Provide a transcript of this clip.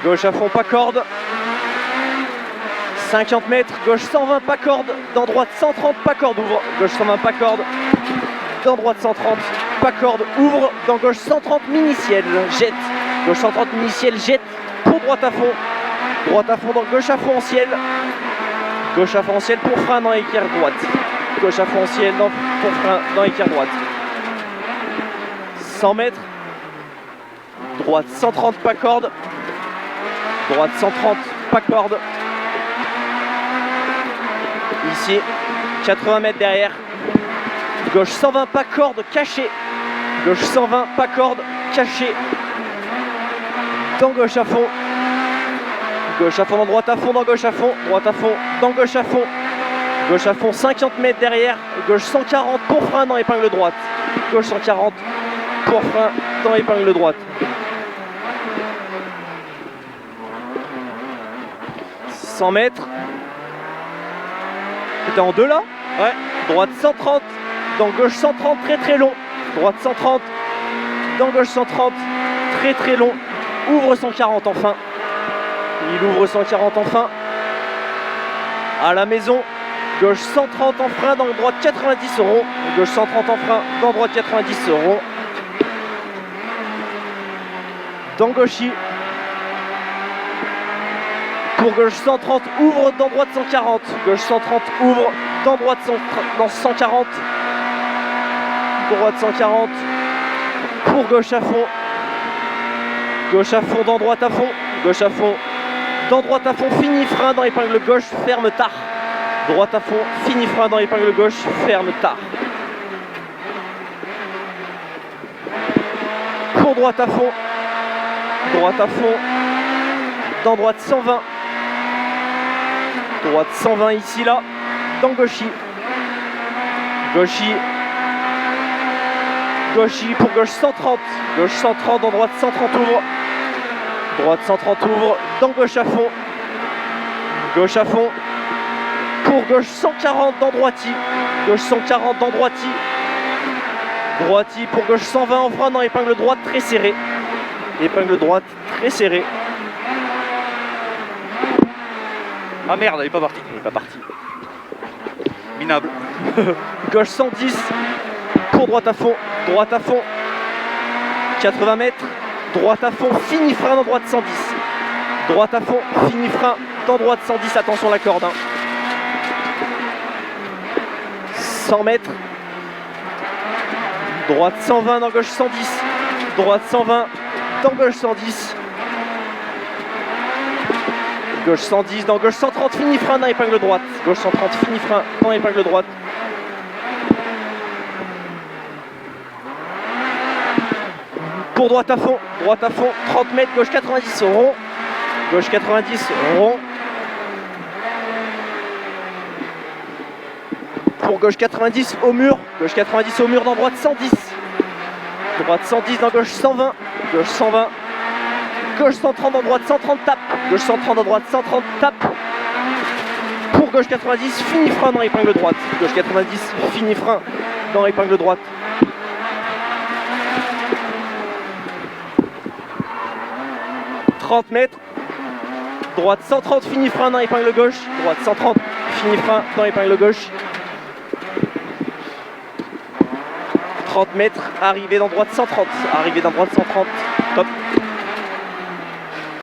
Gauche à fond, pas corde. 50 mètres, gauche 120, pas corde. Dans droite 130, pas corde, ouvre. Gauche 120, pas corde. Dans droite 130, pas corde, ouvre. Dans gauche 130, mini-ciel, jette. Gauche 130, mini-ciel, jette. Pour droite à fond. Droite à fond, dans gauche à fond en ciel. Gauche à fond en ciel pour frein dans équerre droite. Gauche à fond en ciel pour frein dans équerre droite. 100 mètres. Droite 130, pas corde. Droite 130, pas corde. Ici, 80 mètres derrière. Gauche 120, pas corde, caché. Gauche 120, pas corde, caché. Dans gauche à fond. Gauche à fond, dans droite à fond, dans gauche à fond. Droite à fond, dans gauche à fond. Gauche à fond, 50 mètres derrière. Gauche 140 pour frein dans épingle droite. Gauche 140 pour frein dans épingle droite. 100 mètres. T'es en deux là? Ouais. Droite 130, dans gauche 130, très très long. Droite 130, dans gauche 130, très très long. Ouvre 140 enfin. Il ouvre 140 enfin. À la maison. Gauche 130 en frein, dans droite 90 rond. Gauche 130 en frein, dans droite 90 rond. Dans gauchy. Pour gauche 130, ouvre dans droite 140. Gauche 130, ouvre dans droite 140. Droite 140. Pour gauche à fond. Gauche à fond, dans droite à fond. Gauche à fond. Dans droite à fond, fini frein dans épingle gauche, ferme tard. Droite à fond, fini frein dans épingle gauche, ferme tard. Pour droite à fond. Droite à fond. Dans droite 120. Droite 120 ici là. Dans gauchy. Gauchy. Gauchy pour gauche 130. Gauche 130, dans droite 130 ouvre. Droite 130 ouvre. Dans gauche à fond. Gauche à fond. Pour gauche 140 dans droiti. Gauche 140 dans droiti. Droiti pour gauche 120 en frein dans épingle droite très serré. Épingle droite très serrée. Ah merde, il est pas parti. Il n'est pas parti. Minable. Gauche 110. Pour droite à fond. Droite à fond. 80 mètres. Droite à fond. Fini frein dans droite 110. Droite à fond. Fini frein dans droite 110. Attention la corde. 100 mètres. Droite 120 dans gauche 110. Droite 120 dans gauche 110. Gauche 110 dans gauche 130, fini frein dans épingle droite. Gauche 130, fini frein dans épingle droite. Pour droite à fond, 30 mètres, gauche 90 rond. Gauche 90 rond. Pour gauche 90 au mur. Gauche 90 au mur dans droite 110. Droite 110 dans gauche 120. Gauche 120. Gauche 130 dans droite 130 tape. Gauche 130 dans droite 130 tape. Pour gauche 90, fini frein dans épingle droite. Gauche 90, fini frein dans épingle droite. « 30 mètres. Droite 130, fini frein dans épingle gauche. Droite 130, fini frein dans épingle gauche. 30 mètres, arrivée dans droite 130. Arrivée dans droite 130. Top.